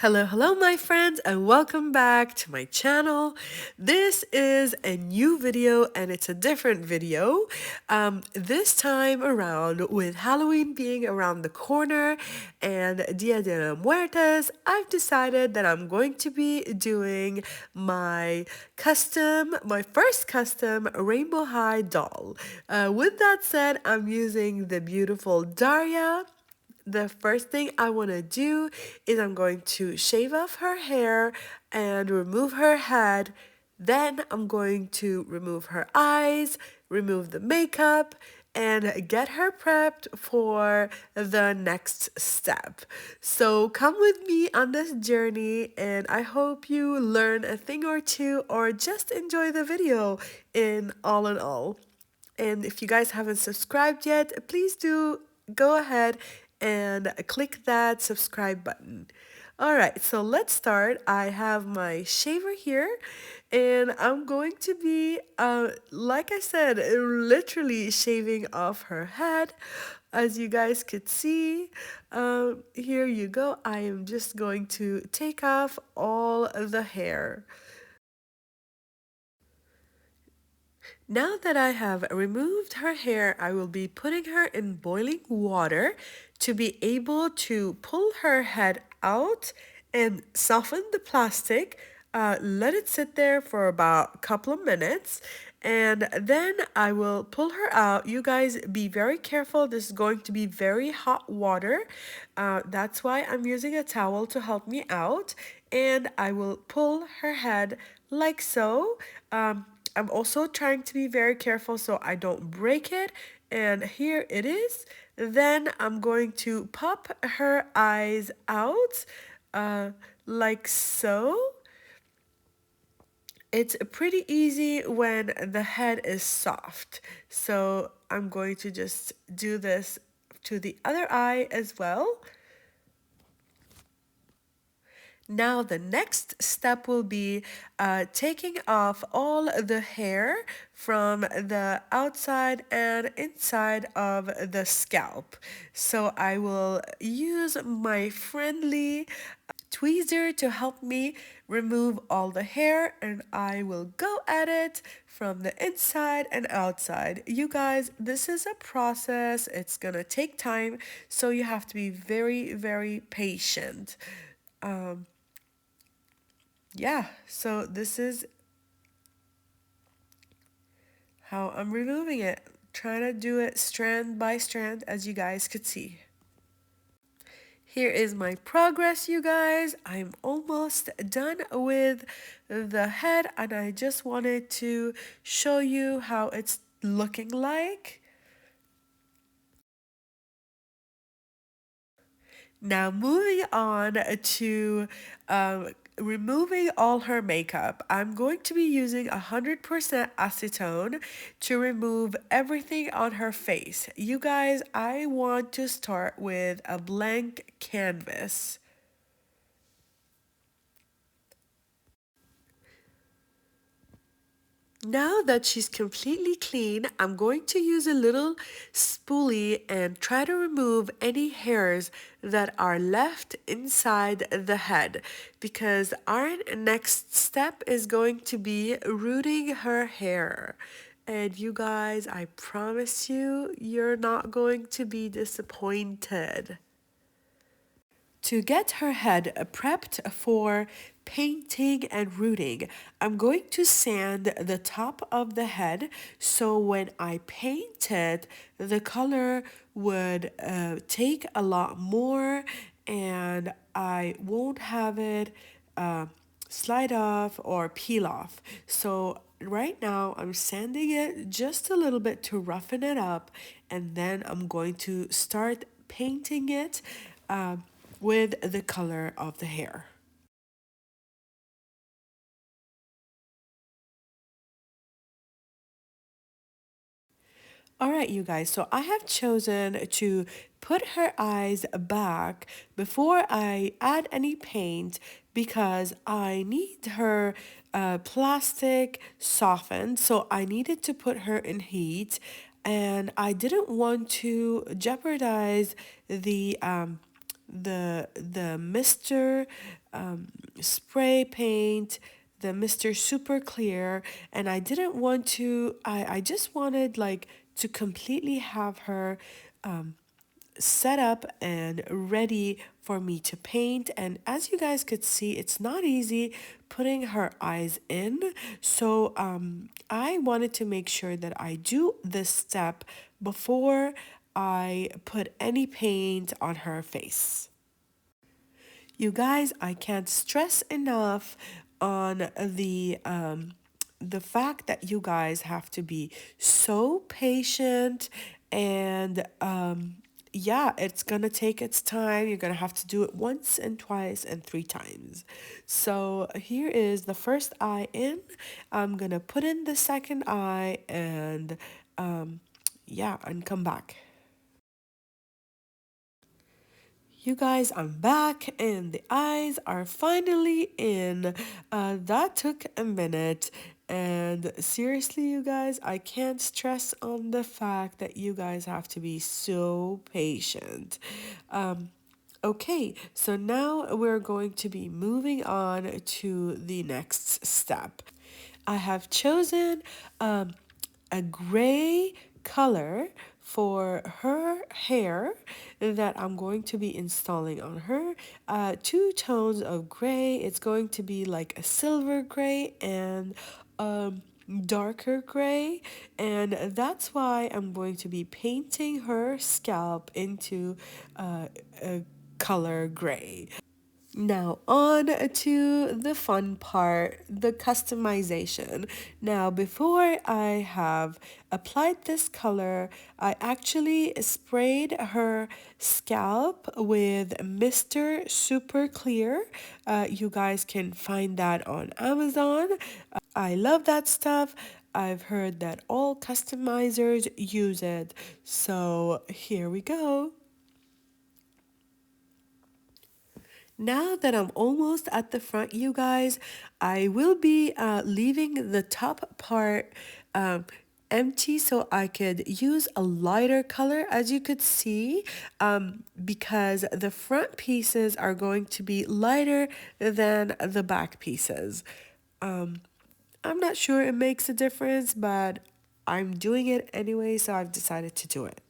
Hello, my friends, and welcome back to my channel. This is a new video, and it's a different video. This time around, with Halloween being around the corner and Dia de los Muertos, I've decided that I'm going to be doing my first custom Rainbow High doll. With that said, I'm using the beautiful Daria. The first thing I want to do is I'm going to shave off her hair and remove her head. Then I'm going to remove her eyes, remove the makeup, and get her prepped for the next step. So come with me on this journey, and I hope you learn a thing or two or just enjoy the video in all. And if you guys haven't subscribed yet, please do go ahead and click that subscribe button. All right, so let's start. I have my shaver here, and I'm going to be, like I said, literally shaving off her head. As you guys could see, here you go. I am just going to take off all of the hair. Now that I have removed her hair, I will be putting her in boiling water to be able to pull her head out and soften the plastic. Let it sit there for about a couple of minutes, and then I will pull her out. You guys be very careful. This is going to be very hot water. That's why I'm using a towel to help me out, and I will pull her head like so. I'm also trying to be very careful so I don't break it. And here it is. Then I'm going to pop her eyes out like so. It's pretty easy when the head is soft. So I'm going to just do this to the other eye as well. Now the next step will be taking off all the hair from the outside and inside of the scalp. So I will use my friendly tweezer to help me remove all the hair, and I will go at it from the inside and outside. You guys, this is a process. It's gonna take time, so you have to be very patient. Yeah, so this is how I'm removing it. Trying to do it strand by strand, as you guys could see. Here is my progress, you guys. I'm almost done with the head, and I just wanted to show you how it's looking like. Now, moving on to removing all her makeup, I'm going to be using 100% acetone to remove everything on her face. You guys, I want to start with a blank canvas. Now that she's completely clean, I'm going to use a little spoolie and try to remove any hairs that are left inside the head, because our next step is going to be rooting her hair. And you guys, I promise you, you're not going to be disappointed. To get her head prepped for painting and rooting, I'm going to sand the top of the head so when I paint it, the color would take a lot more and I won't have it slide off or peel off. So right now I'm sanding it just a little bit to roughen it up, and then I'm going to start painting it with the color of the hair. All right, you guys, so I have chosen to put her eyes back before I add any paint because I need her plastic softened. So I needed to put her in heat, and I didn't want to jeopardize the Mr. Spray paint, the Mr. Super Clear, and I didn't want to. I just wanted like to completely have her set up and ready for me to paint. And as you guys could see, it's not easy putting her eyes in. So I wanted to make sure that I do this step before I put any paint on her face. You guys, I can't stress enough on the fact that you guys have to be so patient and yeah, it's gonna take its time. You're gonna have to do it once and twice and three times. So here is the first eye in. I'm gonna put in the second eye and yeah, and come back. You guys, I'm back and the eyes are finally in. That took a minute. And seriously, you guys, I can't stress on the fact that you guys have to be so patient. Okay, so now we're going to be moving on to the next step. I have chosen a gray color for her hair that I'm going to be installing on her. Two tones of gray. It's going to be like a silver gray and darker gray, and that's why I'm going to be painting her scalp into a color gray. Now, on to the fun part, the customization. Now, before I have applied this color, I actually sprayed her scalp with Mr. Super Clear. You guys can find that on Amazon. I love that stuff. I've heard that all customizers use it. So, here we go. Now that I'm almost at the front, you guys, I will be leaving the top part empty so I could use a lighter color, as you could see, because the front pieces are going to be lighter than the back pieces. I'm not sure it makes a difference, but I'm doing it anyway, so I've decided to do it.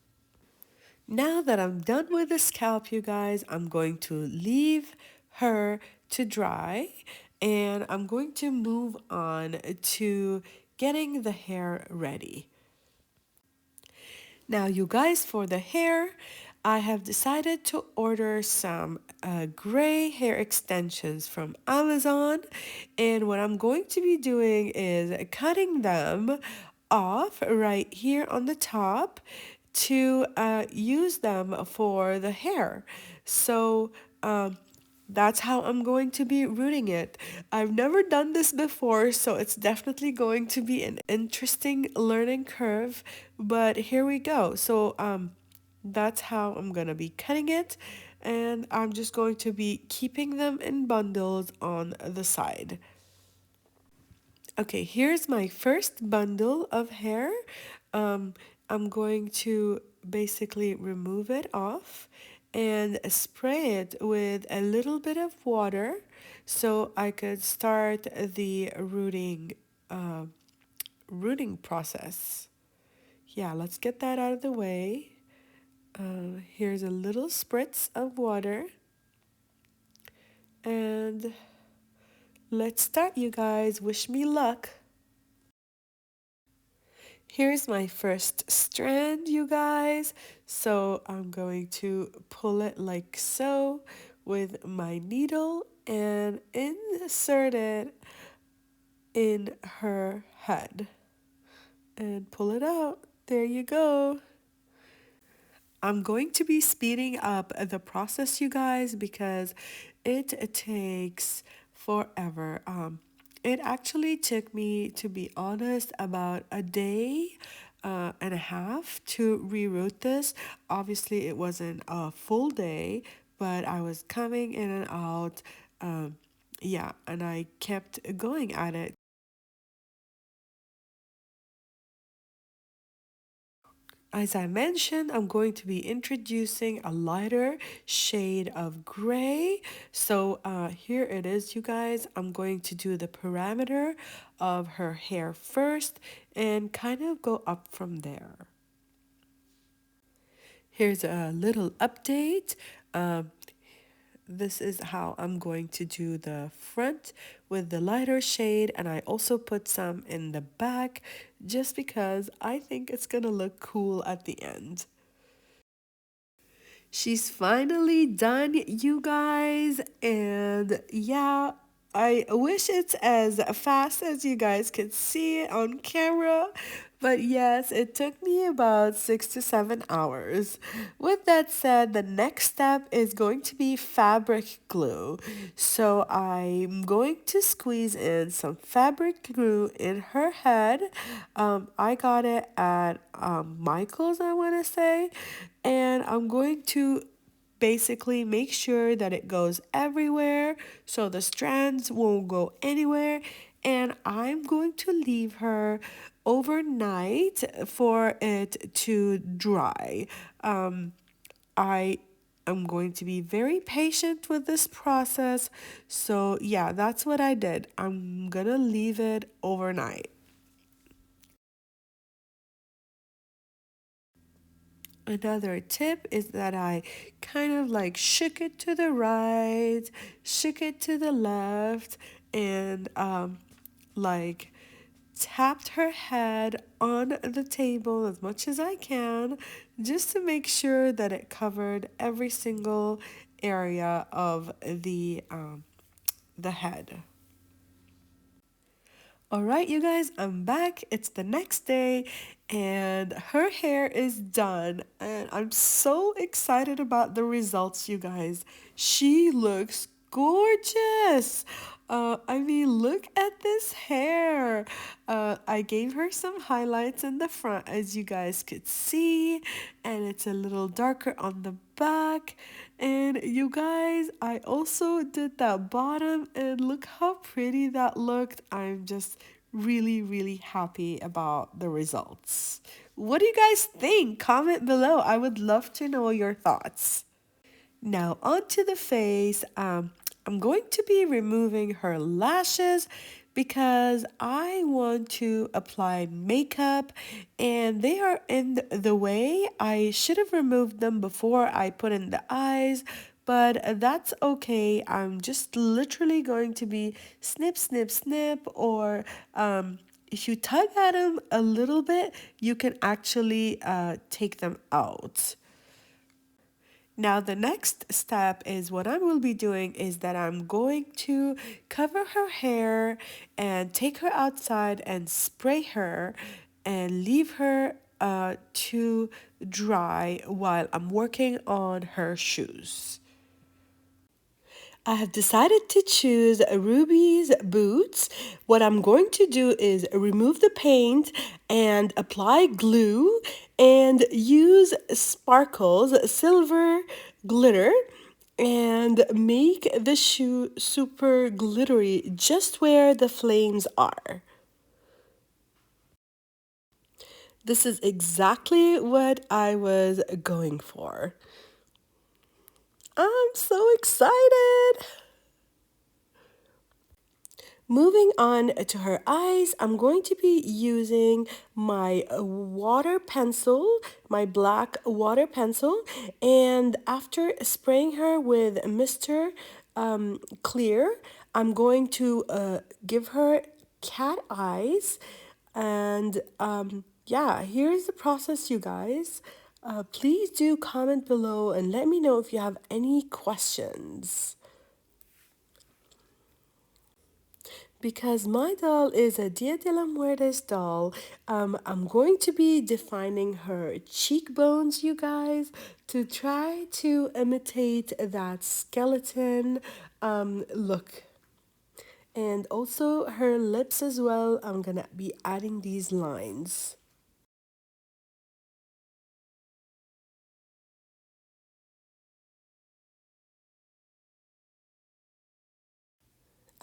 Now that I'm done with the scalp, you guys, I'm going to leave her to dry and I'm going to move on to getting the hair ready. Now, you guys, for the hair, I have decided to order some gray hair extensions from Amazon. And what I'm going to be doing is cutting them off right here on the top to use them for the hair. So, that's how I'm going to be rooting it. I've never done this before, so it's definitely going to be an interesting learning curve, but here we go. So, that's how I'm gonna be cutting it, and I'm just going to be keeping them in bundles on the side. Okay, here's my first bundle of hair. Um, I'm going to basically remove it off and spray it with a little bit of water so I could start the rooting process. Yeah, let's get that out of the way. Here's a little spritz of water and let's start, you guys. Wish me luck. Here's my first strand, you guys. So I'm going to pull it like so with my needle and insert it in her head. And pull it out. There you go. I'm going to be speeding up the process, you guys, because it takes forever. It actually took me, to be honest, about a day and a half to reroute this. Obviously, it wasn't a full day, but I was coming in and out. Yeah, and I kept going at it. As I mentioned, I'm going to be introducing a lighter shade of gray. So here it is, you guys. I'm going to do the parameter of her hair first and kind of go up from there. Here's a little update. Um, this is how I'm going to do the front with the lighter shade, and I also put some in the back just because I think it's gonna look cool at the end. She's finally done, you guys. And yeah, I wish it's as fast as you guys could see it on camera. But yes, it took me about 6 to 7 hours. With that said, the next step is going to be fabric glue. So I'm going to squeeze in some fabric glue in her head. I got it at Michael's, I want to say. And I'm going to basically make sure that it goes everywhere so the strands won't go anywhere. And I'm going to leave her overnight for it to dry. I am going to be very patient with this process. So yeah, that's what I did. I'm gonna leave it overnight. Another tip is that I kind of like shook it to the right, shook it to the left, and like tapped her head on the table as much as I can just to make sure that it covered every single area of the head. All right, you guys, I'm back. It's the next day, and her hair is done. And I'm so excited about the results, you guys. She looks gorgeous. I mean, look at this hair. I gave her some highlights in the front, as you guys could see, and it's a little darker on the back. And you guys, I also did that bottom, and look how pretty that looked. I'm just really, really happy about the results. What do you guys think? Comment below. I would love to know your thoughts. Now onto the face. I'm going to be removing her lashes because I want to apply makeup and they are in the way. I should have removed them before I put in the eyes, but that's okay. I'm just literally going to be snip, snip, snip, or if you tug at them a little bit, you can actually take them out. Now, the next step is what I will be doing is that I'm going to cover her hair and take her outside and spray her and leave her to dry while I'm working on her shoes. I have decided to choose Ruby's boots. What I'm going to do is remove the paint and apply glue and use sparkles, silver glitter, and make the shoe super glittery just where the flames are. This is exactly what I was going for. I'm so excited! Moving on to her eyes, I'm going to be using my water pencil, my black water pencil, and after spraying her with Mr. Clear, I'm going to give her cat eyes. And yeah, here's the process, you guys. Please do comment below and let me know if you have any questions. Because my doll is a Dia de la Muertes doll, I'm going to be defining her cheekbones, you guys, to try to imitate that skeleton look. And also her lips as well, I'm gonna be adding these lines.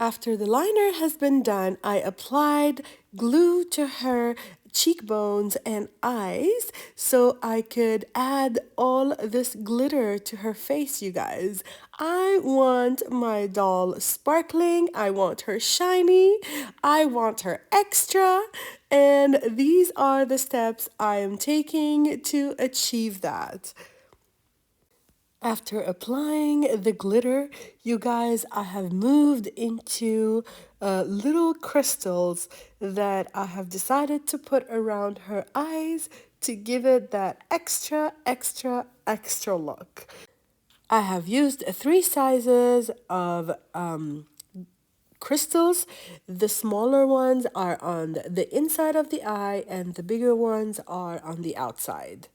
After the liner has been done, I applied glue to her cheekbones and eyes so I could add all this glitter to her face, you guys. I want my doll sparkling, I want her shiny, I want her extra, and these are the steps I am taking to achieve that. After applying the glitter, you guys, I have moved into little crystals that I have decided to put around her eyes to give it that extra, extra, extra look. I have used three sizes of crystals. The smaller ones are on the inside of the eye, and the bigger ones are on the outside.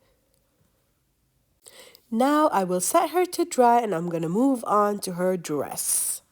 Now I will set her to dry and I'm gonna move on to her dress.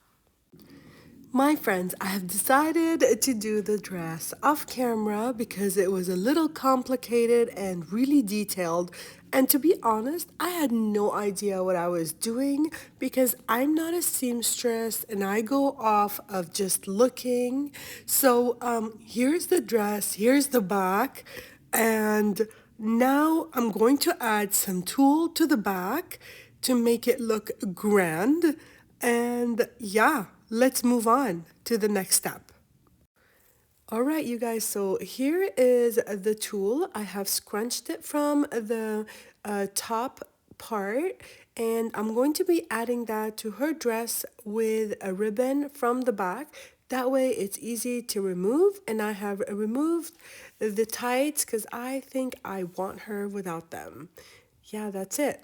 My friends, I have decided to do the dress off camera because it was a little complicated and really detailed. And to be honest, I had no idea what I was doing because I'm not a seamstress and I go off of just looking. So here's the dress, here's the back, and now I'm going to add some tulle to the back to make it look grand. And yeah, let's move on to the next step. All right, you guys, so here is the tulle. I have scrunched it from the top part, and I'm going to be adding that to her dress with a ribbon from the back. That way it's easy to remove, and I have removed the tights because I think I want her without them. Yeah, that's it.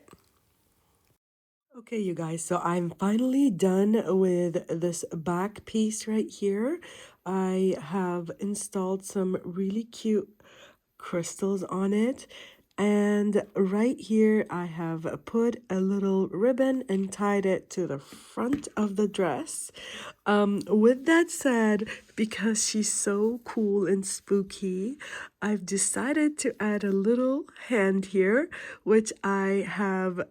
Okay, you guys, so I'm finally done with this back piece right here. I have installed some really cute crystals on it. And right here, I have put a little ribbon and tied it to the front of the dress. With that said, because she's so cool and spooky, I've decided to add a little hand here, which I have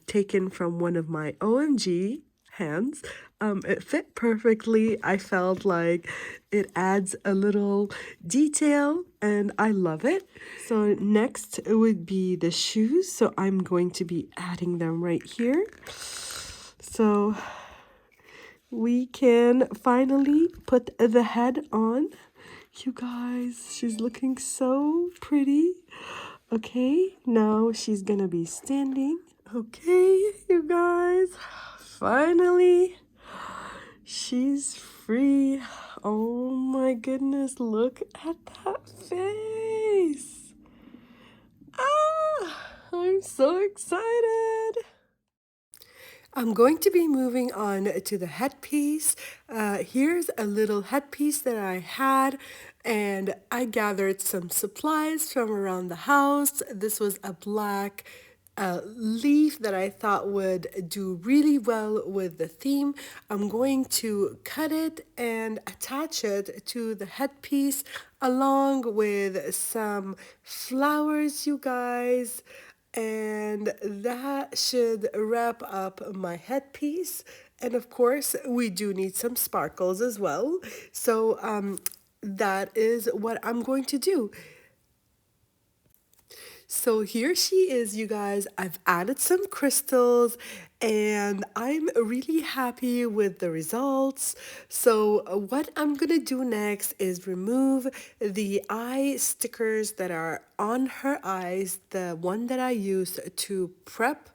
taken from one of my OMG hands. It fit perfectly. I felt like it adds a little detail and I love it. So next it would be the shoes. So I'm going to be adding them right here. So we can finally put the head on. You guys, she's looking so pretty. Okay, now she's gonna be standing. Okay, you guys, finally, she's free. Oh my goodness, look at that face. Ah, I'm so excited. I'm going to be moving on to the headpiece. Here's a little headpiece that I had, and I gathered some supplies from around the house. This was a black leaf that I thought would do really well with the theme. I'm going to cut it and attach it to the headpiece along with some flowers, you guys. And that should wrap up my headpiece. And of course, we do need some sparkles as well. So that is what I'm going to do. So here she is, you guys. I've added some crystals and I'm really happy with the results. So what I'm gonna do next is remove the eye stickers that are on her eyes, the one that I used to prep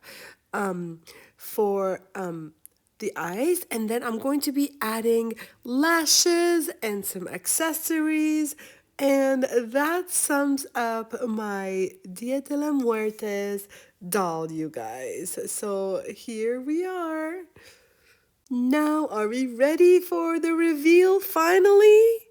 for the eyes, and then I'm going to be adding lashes and some accessories, and that sums up my Dia de la Muertes doll, you guys. So here we are. Now, are we ready for the reveal finally?